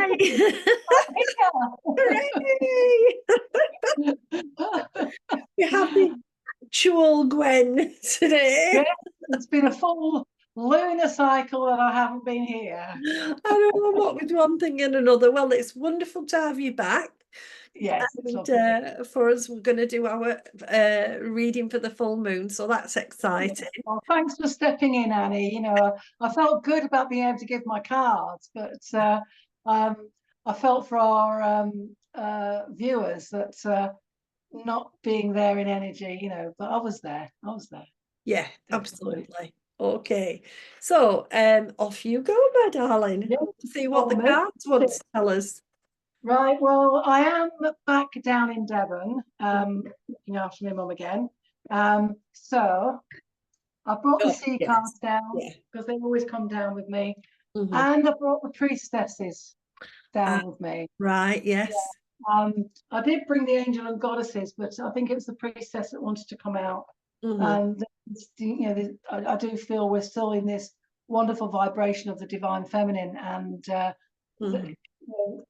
Hi. Hooray. You happy actual Gwen today? Yeah, it's been a full lunar cycle that I haven't been here. I don't know what with one thing and another. Well, it's wonderful to have you back. Yes, And for us, we're going to do our reading for the full moon, so that's exciting. Well, thanks for stepping in, Annie. You know, I felt good about being able to give my cards, but I felt for our viewers that not being there in energy, you know, but I was there. I was there. Yeah, absolutely. Okay, so off you go, my darling. Yeah. See what the cards want to tell us. Right, well, I am back down in Devon, looking after my mum again. So I brought the sea cards down because they always come down with me. And I brought the priestesses down with me. Right, yes. Yeah. I did bring the angel and goddesses, but I think it was the priestess that wanted to come out. And you know, I do feel we're still in this wonderful vibration of the divine feminine, and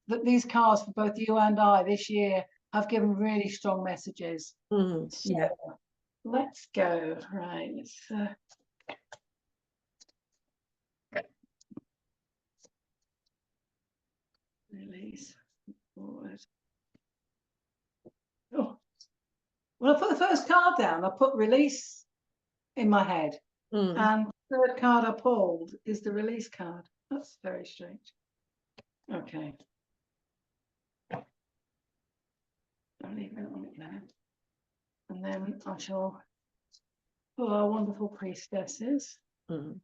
that these cards for both you and I this year have given really strong messages. So let's go. Right. Release forward. Oh. Well, I put the first card down. I put release in my head. And the third card I pulled is the release card. That's very strange. Okay. I'll leave it on it now. And then I shall pull our wonderful priestesses. Oh.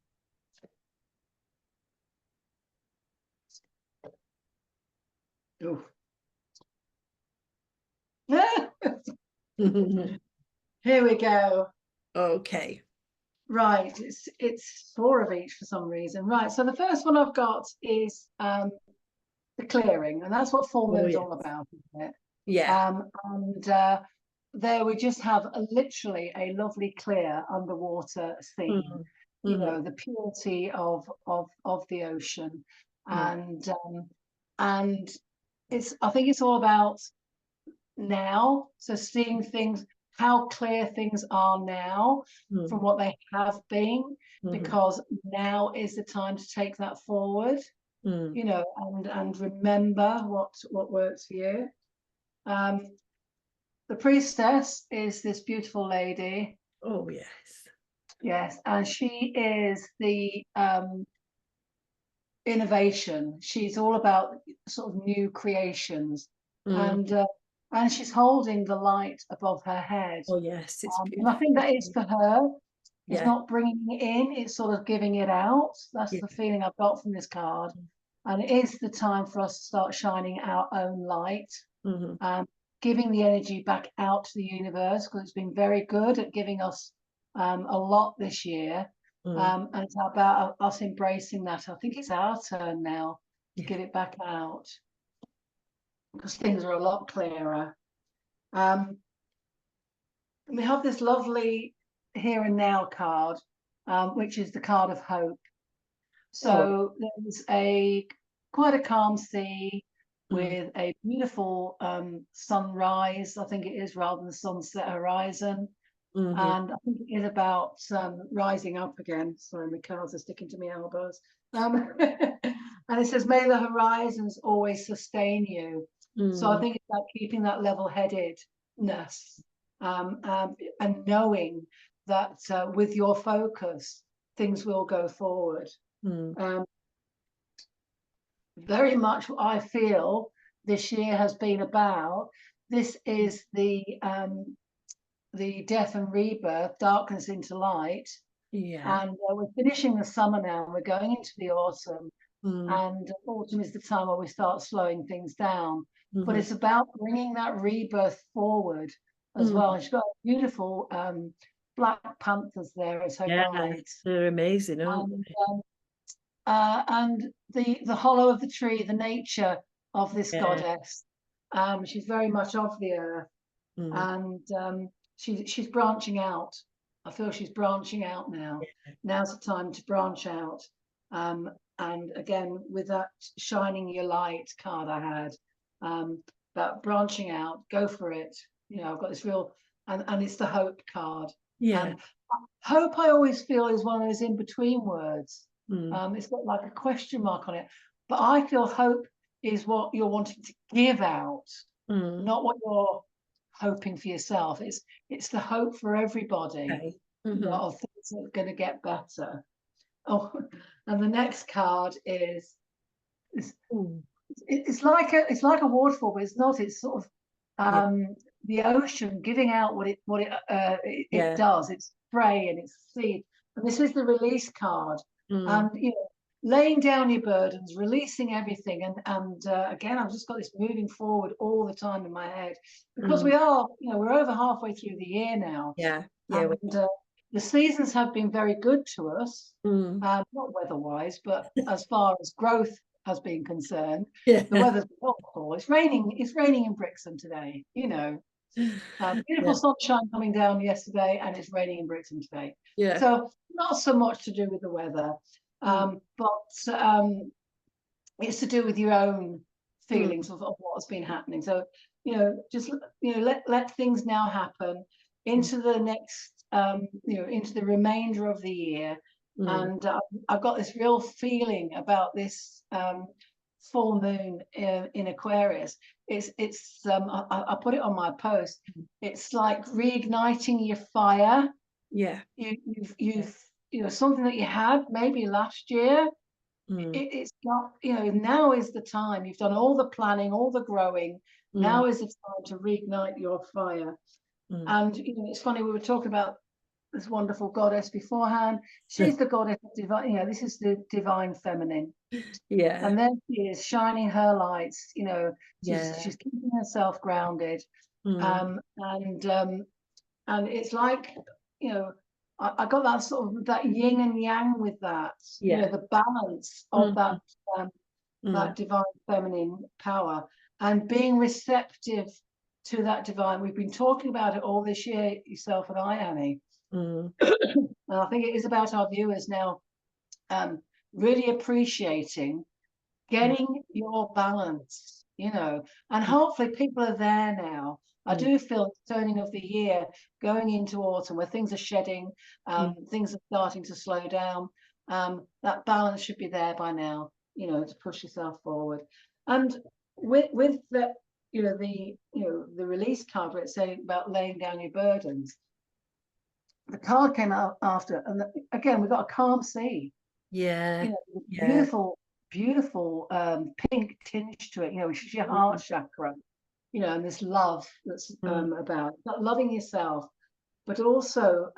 Here we go. Okay. Right, it's 4 of each for some reason. Right, so the first one I've got is the clearing, and that's what full moon's all about, isn't it? Yeah. There we just have literally a lovely clear underwater scene. You know, the purity of the ocean, and it's, I think it's all about now. So seeing things, how clear things are now from what they have been, because now is the time to take that forward, you know, and remember what works for you. The priestess is this beautiful lady. Oh, yes. Yes, and she is the innovation. She's all about sort of new creations, and she's holding the light above her head. Oh, yes, it's and I think that is for her. It's not bringing it in, it's sort of giving it out. That's the feeling I've got from this card. And it is the time for us to start shining our own light, giving the energy back out to the universe, because it's been very good at giving us a lot this year. And it's about us embracing that. I think it's our turn now to give it back out, because things are a lot clearer. We have this lovely here and now card, which is the card of hope. So there's quite a calm sea with a beautiful sunrise, I think it is, rather than sunset horizon. And I think it is about rising up again. Sorry, my cards are sticking to my elbows. And it says, may the horizons always sustain you. So I think it's about keeping that level-headedness, and knowing that with your focus, things will go forward. Very much what I feel this year has been about. This is the death and rebirth, darkness into light. And we're finishing the summer now, and we're going into the autumn. And autumn is the time where we start slowing things down. But it's about bringing that rebirth forward as well. And she's got beautiful black panthers there as her guides. They're amazing, aren't they? And the hollow of the tree, the nature of this goddess. She's very much of the earth, and she's branching out. I feel she's branching out now. Now's the time to branch out. And again, with that shining your light card I had, that branching out, go for it. You know, I've got this real, and it's the hope card. Yeah. And hope, I always feel, is one of those in between words. Mm. It's got like a question mark on it, but I feel hope is what you're wanting to give out, Mm. not what you're hoping for yourself. It's the hope for everybody, Okay. you know, of things that are going to get better. Oh, and the next card is Ooh. it's like a waterfall, but it's not. It's sort of Yeah. the ocean giving out what it Yeah. does. It's spray and it's seed. And this is the release card. Mm. And you know, laying down your burdens, releasing everything. And again, I've just got this moving forward all the time in my head, because Mm. we are, you know, we're over halfway through the year now. Yeah. Yeah. And the seasons have been very good to us, Mm. not weather-wise, but as far as growth has been concerned, Yeah. the weather's awful. It's raining. It's raining in Brixton today. You know, beautiful Yeah. sunshine coming down yesterday, and it's raining in Brixton today. Yeah. So not so much to do with the weather, Mm. but it's to do with your own Mm. feelings of what's been happening. So, you know, just, you know, let things now happen into the next, you know, into the remainder of the year. Mm. And I've got this real feeling about this full moon in Aquarius. I put it on my post. It's like reigniting your fire. Yeah. You've you know, something that you had maybe last year. Mm. It's not, you know, now is the time. You've done all the planning, all the growing. Mm. Now is the time to reignite your fire. Mm. And you know, it's funny, we were talking about this wonderful goddess beforehand. She's the goddess of divine, you know, this is the divine feminine. Yeah. And then she is shining her lights, you know, Yeah. she's keeping herself grounded. Mm. And it's like, you know, I got that sort of that yin and yang with that, you know, Yeah. the balance of Mm. um, Mm. that divine feminine power, and being receptive to that divine. We've been talking about it all this year, yourself and I, Annie. Mm. And I think it is about our viewers now really appreciating getting your balance, you know, and hopefully people are there now. I Mm. do feel turning of the year, going into autumn, where things are shedding, Mm. things are starting to slow down. That balance should be there by now, you know, to push yourself forward. And with the, you know, the release card where it's saying about laying down your burdens, the card came out after, and again we got a calm sea, Yeah. you know, Yeah. beautiful pink tinge to it, you know, which is your heart Mm. chakra, you know, and this love that's Mm. about loving yourself, but also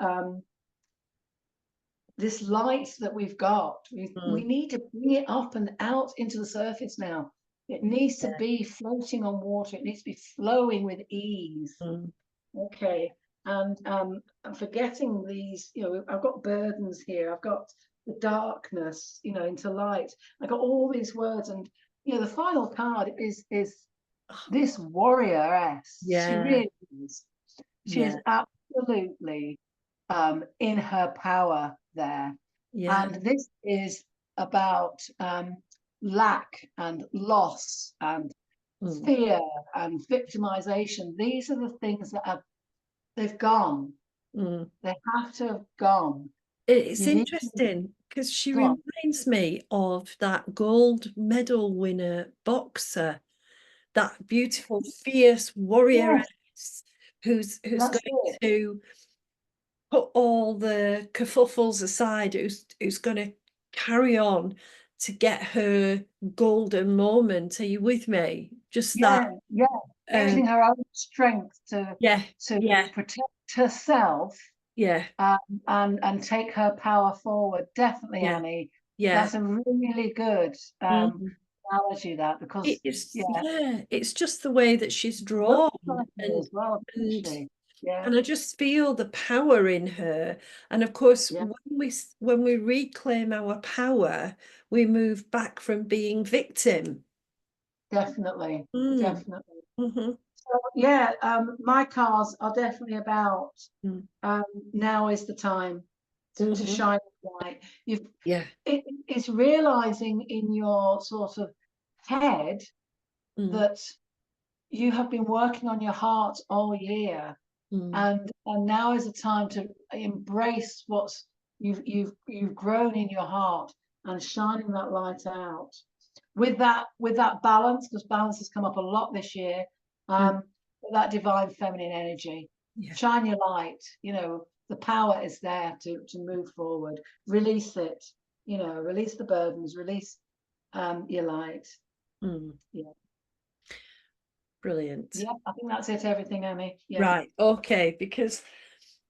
this light that we've got. We Mm. need to bring it up and out into the surface now. It needs to Yeah. be floating on water. It needs to be flowing with ease. Mm. Okay. And I'm forgetting these, you know, I've got burdens here. I've got the darkness, you know, into light. I got all these words, and you know, the final card is this warrioress. She Yeah. really is. She Yeah. is absolutely in her power there. Yeah. And this is about lack and loss and Mm. fear and victimization. These are the things that they've gone. Mm. They have to have gone. It's You need to interesting because she go on. reminds me of that gold medal winner boxer, that beautiful, fierce warrior Yes, who's that's going it. to put all the kerfuffles aside, who's going to carry on to get her golden moment. Are you with me? Just that. Yeah, yeah. Um, Using her own strength yeah, to yeah, protect herself, yeah, and take her power forward. Definitely, yeah, Annie. yeah. That's a really good Mhm. analogy, that, because It's, yeah, yeah, it's just the way that she's looks drawn, like her and as well, doesn't and she? Yeah, and I just feel the power in her. And of course, yeah, when we reclaim our power, we move back from being victim. definitely, Mm. definitely. Hmm. So yeah, my cards are definitely about Mm. now is the time to Hmm. shine the light. You've Yeah. it, it's realizing in your sort of head Mm, that you have been working on your heart all year, mm, and now is the time to embrace what's you've grown in your heart and shining that light out with that balance, because balance has come up a lot this year. mm, um that divine feminine energy, yeah. shine your light, the power is there to move forward. Release it, release the burdens, release your light. Mm, Yeah. brilliant. Yeah, I think that's it, everything, Amy. Yeah. Right, okay, because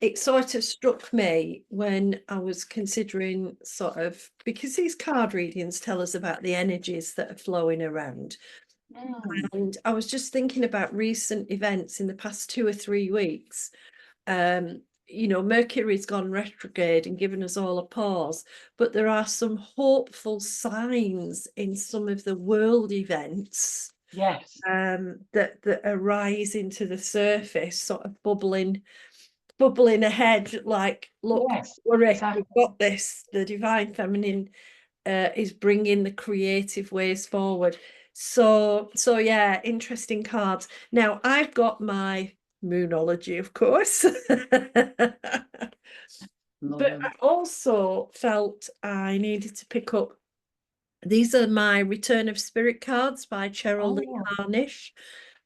it sort of struck me when I was considering sort of, because these card readings tell us about the energies that are flowing around. Mm. And I was just thinking about recent events in the past 2 or 3 weeks. Mercury's gone retrograde and given us all a pause, but there are some hopeful signs in some of the world events Yes. that are rising to the surface, sort of bubbling ahead, like, look, Yes, worry, we've exactly. got this. The divine feminine is bringing the creative ways forward. So yeah, interesting cards. Now I've got my Moonology, of course. Love But them. I also felt I needed to pick up, these are my Return of Spirit cards by Cheryl Lee Oh, Harnish,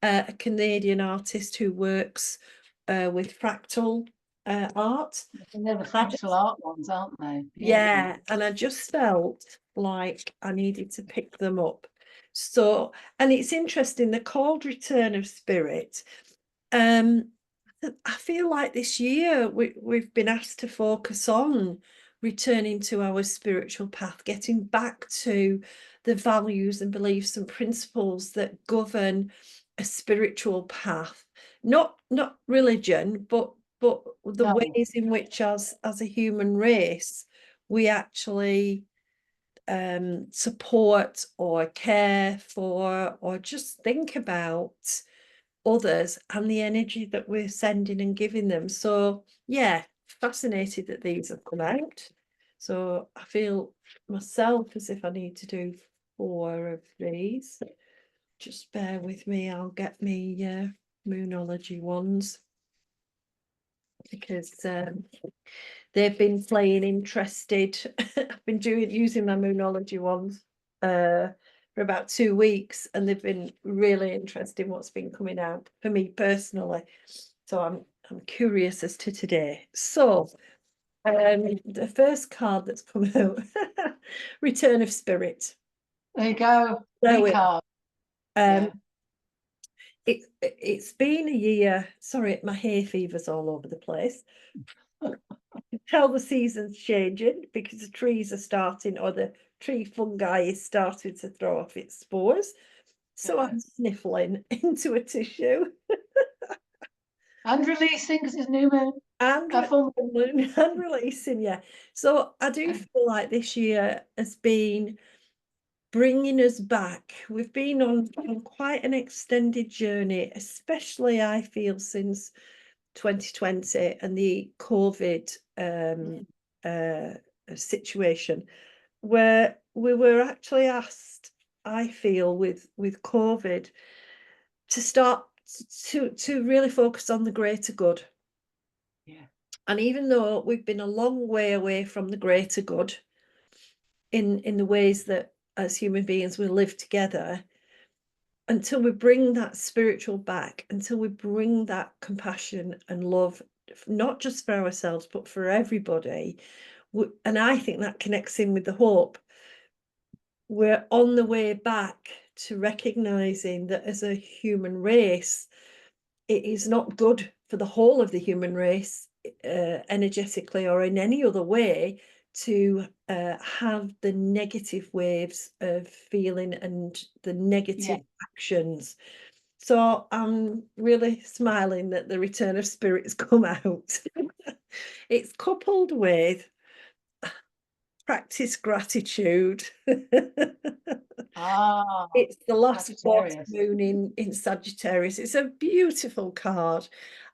a Canadian artist who works with fractal art. and they're the I fractal just, art ones, aren't they? Beautiful. yeah, and I just felt like I needed to pick them up. So, and it's interesting, they're called Return of Spirit. Um, I feel like this year we've been asked to focus on returning to our spiritual path, getting back to the values and beliefs and principles that govern a spiritual path. Not religion, but the No, ways in which as a human race we actually support or care for or just think about others and the energy that we're sending and giving them. So yeah, fascinated that these have come out. So I feel myself as if I need to do 4 of these. Just bear with me, I'll get me Moonology ones, because they've been playing interested. I've been using my Moonology ones for about 2 weeks, and they've been really interesting what's been coming out for me personally. So I'm curious as to today. So the first card that's come out, Return of Spirit. there you go. There Me we card. are. Yeah. It's been a year. Sorry, my hay fever's all over the place. Tell the season's changing because the trees are starting, or the tree fungi is starting to throw off its spores. So I'm Yes. sniffling into a tissue And releasing because it's new moon. and, Full and releasing. Yeah. So I do moon. feel like this year has been bringing us back. We've been on quite an extended journey, especially I feel since 2020 and the COVID uh, situation, where we were actually asked, I feel, with COVID, to start to really focus on the greater good. Yeah. And even though we've been a long way away from the greater good in the ways that as human beings we live together, until we bring that spiritual back, until we bring that compassion and love, not just for ourselves but for everybody, and I think that connects in with the hope, we're on the way back to recognizing that as a human race, it is not good for the whole of the human race, energetically or in any other way, to have the negative waves of feeling and the Yeah. negative actions. So I'm really smiling that the Return of Spirit's come out. It's coupled with practice gratitude. Ah, It's the last quarter Sagittarius. moon in Sagittarius. It's a beautiful card.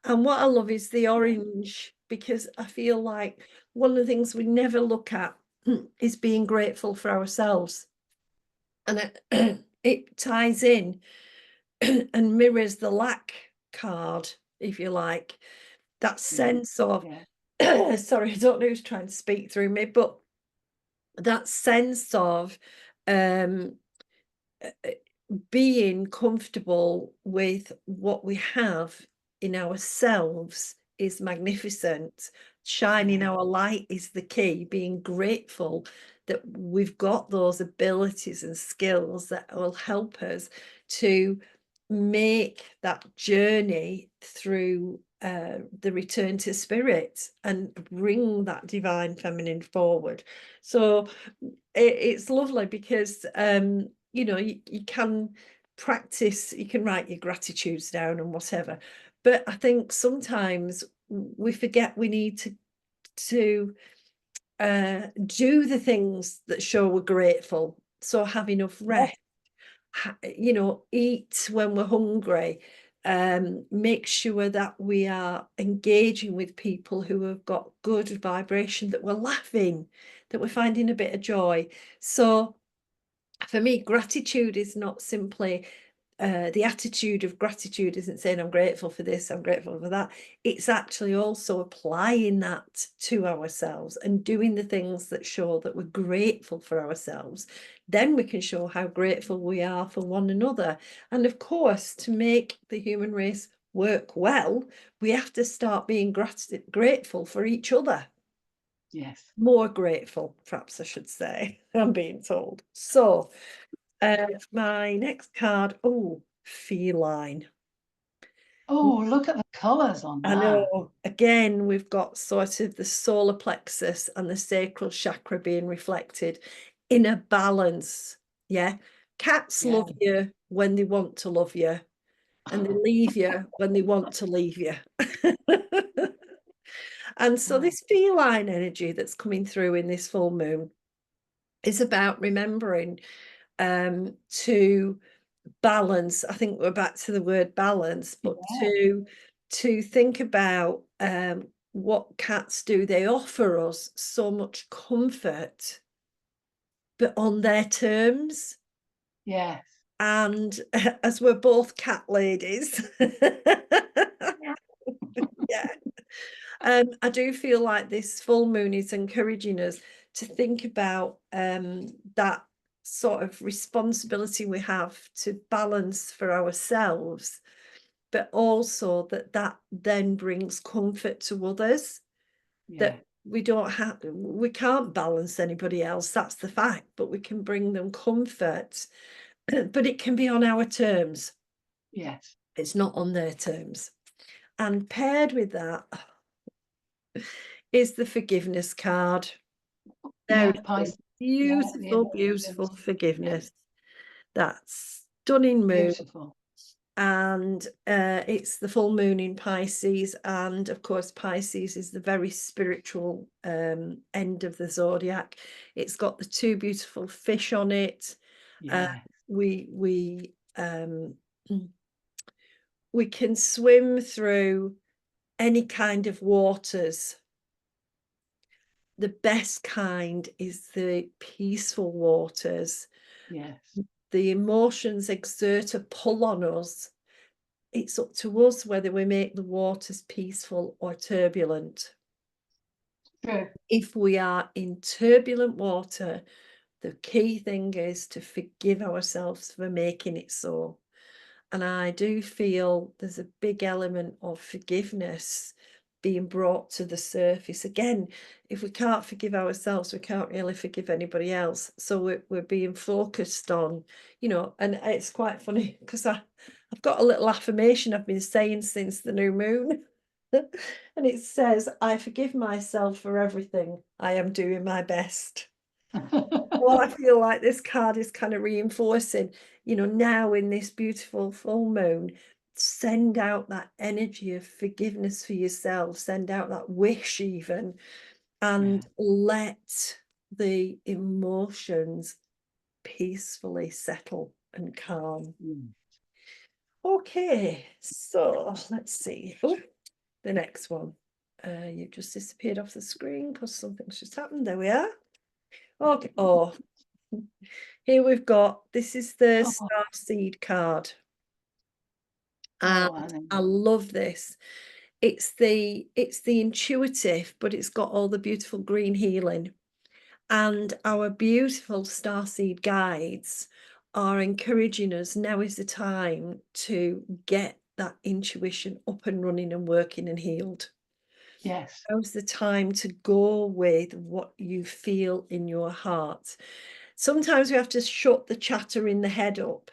And what I love is the Yeah. orange, because I feel like one of the things we never look at is being grateful for ourselves. And it ties in and mirrors the lack card, if you like, that sense of, sorry, I don't know who's trying to speak through me, but that sense of um, being comfortable with what we have in ourselves is magnificent. Shining our light is the key, being grateful that we've got those abilities and skills that will help us to make that journey through the return to spirit and bring that divine feminine forward. So it's lovely because you know, you can practice, you can write your gratitudes down and whatever, but I think sometimes we forget we need to do the things that show we're grateful. So have enough rest, you know, eat when we're hungry, make sure that we are engaging with people who have got good vibration, that we're laughing, that we're finding a bit of joy. So for me, gratitude is not simply the attitude of gratitude isn't saying I'm grateful for this, I'm grateful for that. It's actually also applying that to ourselves and doing the things that show that we're grateful for ourselves. Then we can show how grateful we are for one another. And of course, to make the human race work well, we have to start being grateful for each other. Yes. More grateful, perhaps I should say, I'm being told. So my next card, oh, feline. Oh, look at the colours on I that. know, again, we've got sort of the solar plexus and the sacral chakra being reflected in a balance. Yeah. Cats Yeah. love you when they want to love you, and they leave you when they want to leave you. And so this feline energy that's coming through in this full moon is about remembering to balance. I think we're back to the word balance, but to think about what cats do. They offer us so much comfort, but on their terms. Yes. And as we're both cat ladies, yeah, I do feel like this full moon is encouraging us to think about that sort of responsibility we have to balance for ourselves, but also that then brings comfort to others, Yeah. that we can't balance anybody else, that's the fact, but we can bring them comfort, but it can be on our terms. Yes. It's not on their terms. And paired with that is the forgiveness card. There Yeah, it is. Pisces. Yeah, the Beautiful, beautiful emotions. Yeah, forgiveness. That stunning moon. beautiful. And it's the full moon in Pisces, and of course Pisces is the very spiritual end of the zodiac. It's got the two beautiful fish on it. Yeah. We we can swim through any kind of waters. The best kind is the peaceful waters. Yes. The emotions exert a pull on us. It's up to us whether we make the waters peaceful or turbulent. True. If we are in turbulent water, the key thing is to forgive ourselves for making it so. And I do feel there's a big element of forgiveness being brought to the surface. Again, if we can't forgive ourselves, we can't really forgive anybody else. So we're being focused on, you know, and it's quite funny because I've got a little affirmation I've been saying since the new moon. And it says, I forgive myself for everything. I am doing my best. Well, I feel like this card is kind of reinforcing, you know, now in this beautiful full moon, send out that energy of forgiveness for yourself, send out that wish even, and let the emotions peacefully settle and calm. Okay, so let's see. Oh, the next one. You just disappeared off the screen because something's just happened. There we are. Okay. Oh, here we've got, this is the Oh, Star Seed card. And oh, Annie. I love this. It's the intuitive, but it's got all the beautiful green healing. And our beautiful starseed guides are encouraging us. Now is the time to get that intuition up and running and working and healed. Yes. Now's the time to go with what you feel in your heart. Sometimes we have to shut the chatter in the head up,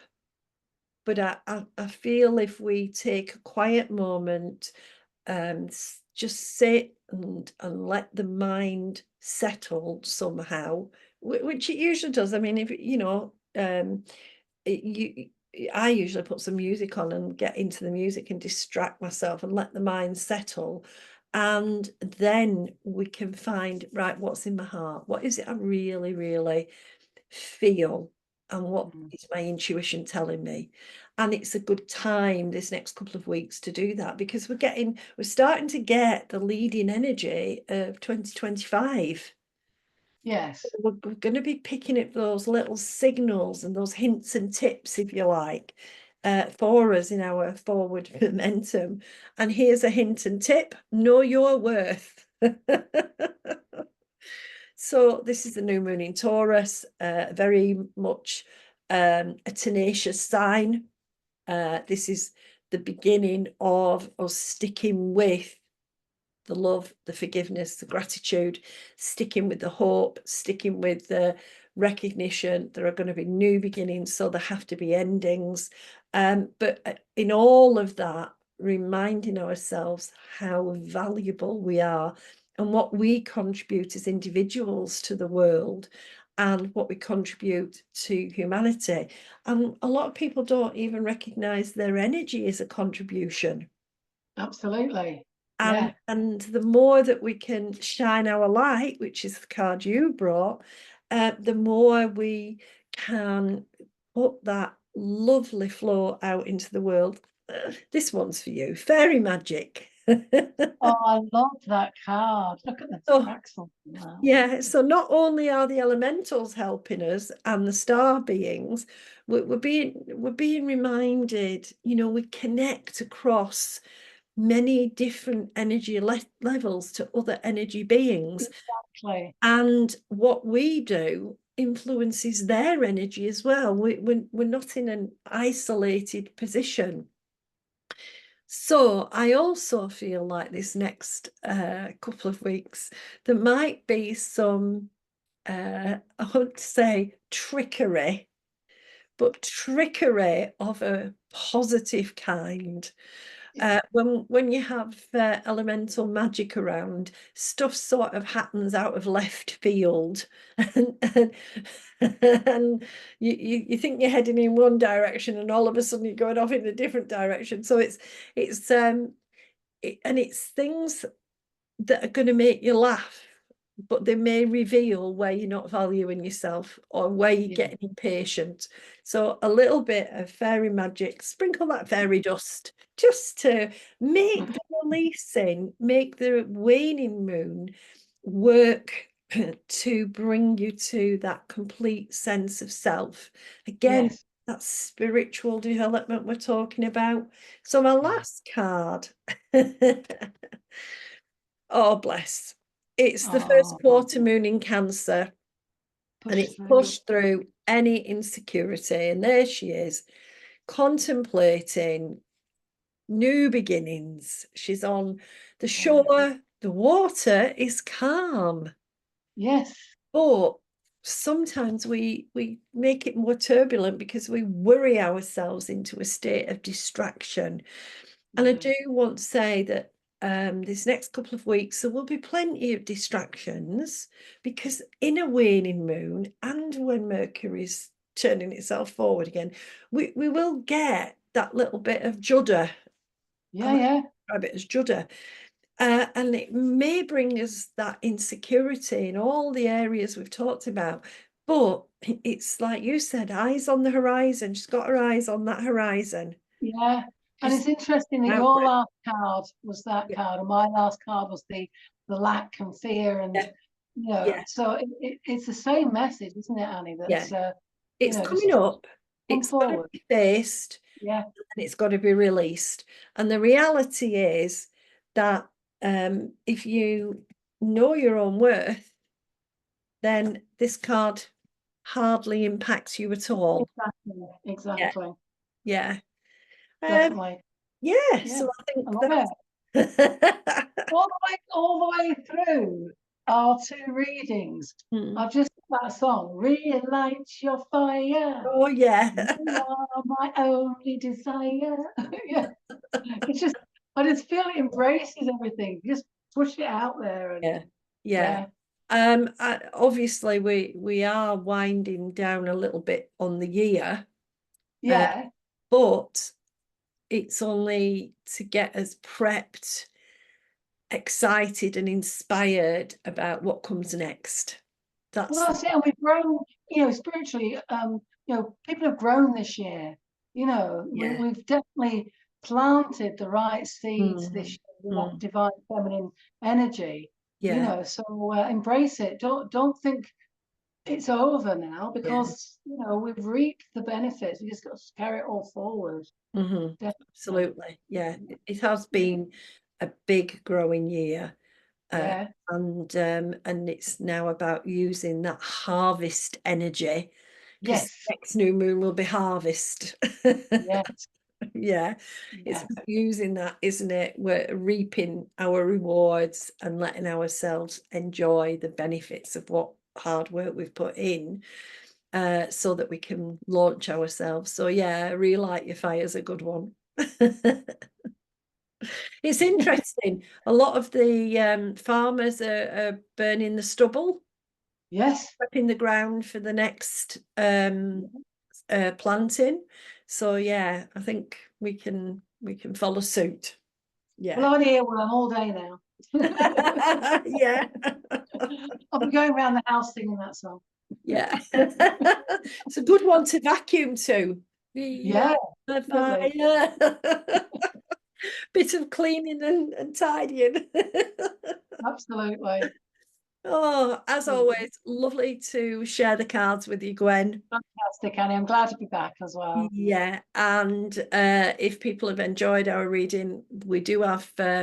but I feel if we take a quiet moment, just sit and let the mind settle somehow, which it usually does. I mean, if you know, you I usually put some music on and get into the music and distract myself and let the mind settle. And then we can find, right, what's in my heart? What is it I really, really feel? And what Mm. is my intuition telling me? And it's a good time this next couple of weeks to do that, because we're starting to get the leading energy of 2025. Yes. We're going to be picking up those little signals and those hints and tips, if you like, for us in our forward momentum. And here's a hint and tip: know your worth. So this is the new moon in Taurus, very much a tenacious sign. This is the beginning of us sticking with the love, the forgiveness, the gratitude, sticking with the hope, sticking with the recognition. There are going to be new beginnings, so there have to be endings. But in all of that, reminding ourselves how valuable we are and what we contribute as individuals to the world and what we contribute to humanity. And a lot of people don't even recognize their energy as a contribution. Absolutely. And Yeah. the more that we can shine our light, which is the card you brought, the more we can put that lovely flow out into the world. This one's for you, fairy magic. Oh, I love that card. Look at the So tracks on that. yeah, so not only are the elementals helping us and the star beings, we're being reminded, you know, we connect across many different energy levels to other energy beings, Exactly. and what we do influences their energy as well. We're not in an isolated position. So I also feel like this next couple of weeks there might be some I want to say trickery, but trickery of a positive kind. When you have elemental magic around, stuff sort of happens out of left field, and you think you're heading in one direction, and all of a sudden you're going off in a different direction. So it's and it's things that are going to make you laugh, but they may reveal where you're not valuing yourself or where you're Yeah. getting impatient. So a little bit of fairy magic, sprinkle that fairy dust just to make the releasing, make the waning moon work to bring you to that complete sense of self. Again, Yes. that spiritual development we're talking about. So my Yeah. last card. Oh, bless. It's the first Oh, quarter moon in Cancer, and push it's through. pushed through any insecurity. And there she is, contemplating new beginnings. She's on the Yeah. shore, the water is calm, Yes. but sometimes we make it more turbulent because we worry ourselves into a state of distraction. And I Yeah. do want to say that this next couple of weeks there will be plenty of distractions, because in a waning moon and when Mercury's turning itself forward again, we will get that little bit of judder. I Yeah. like to Yeah. describe it as judder. And it may bring us that insecurity in all the areas we've talked about. But it's like you said, eyes on the horizon. She's got her eyes on that horizon. Yeah. And She's it's interesting that your outward. last card was that Yeah. card, and my last card was the lack and fear and Yeah. Yeah. Yeah, So it's the same message, isn't it, Annie? yeah. That's It's just coming up. come It's got to forward. be faced Yeah. and it's got to be released. And the reality is that if you know your own worth, then this card hardly impacts you at all. Exactly. Yeah, Exactly. yeah. Um, Definitely. yeah, Yeah. so I I think love it. that All the way through our two readings. Hmm. I've just that song, Relight Your Fire. Oh yeah. You are my only desire. Yeah. It's just, I just feel it embraces everything. Just push it out there and Yeah. Yeah. yeah. Obviously we are winding down a little bit on the year, uh, Yeah. but it's only to get us prepped, excited and inspired about what comes next. Well, That's that's it. And we've grown, spiritually, people have grown this year. yeah. We've definitely planted the right seeds this Mm, year with that mm, divine feminine energy, yeah. so embrace it. Don't think it's over now Yeah. because, we've reaped the benefits. We just got to carry it all forward. Definitely. Absolutely. Yeah. It has been a big growing year. Uh, Yeah. and it's now about using that harvest energy because Yes. next new moon will be harvest. Yes. Yeah, it's Yes. about using that, isn't it? We're reaping our rewards and letting ourselves enjoy the benefits of what hard work we've put in, so that we can launch ourselves. So yeah, relight your fire is a good one. It's interesting. A lot of the farmers are burning the stubble, Yes. prepping the ground for the next planting. So yeah, I think we can follow suit. Well, Yeah. I'm here all day now. Yeah. I'll be going around the house singing that song. Yeah. It's a good one to vacuum to. Yeah. Yeah, The definitely. fire. Bit of cleaning and tidying. Absolutely. Oh, as Mhm. always, lovely to share the cards with you, Gwen. Fantastic, Annie. I'm glad to be back as well. Yeah, and if people have enjoyed our reading, we do have a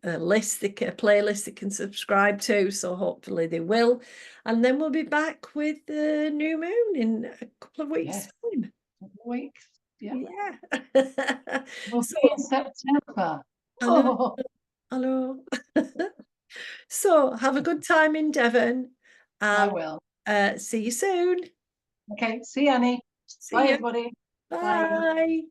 list, a playlist they can subscribe to, so hopefully they will. And then we'll be back with the new moon in a couple of weeks' Yes, time. weeks. Yeah. Yeah. We'll So, see in September. I know, Oh, I know. So have a good time in Devon I and will. see you soon. Okay, see you, Annie. See Bye, you. everybody. Bye. Bye.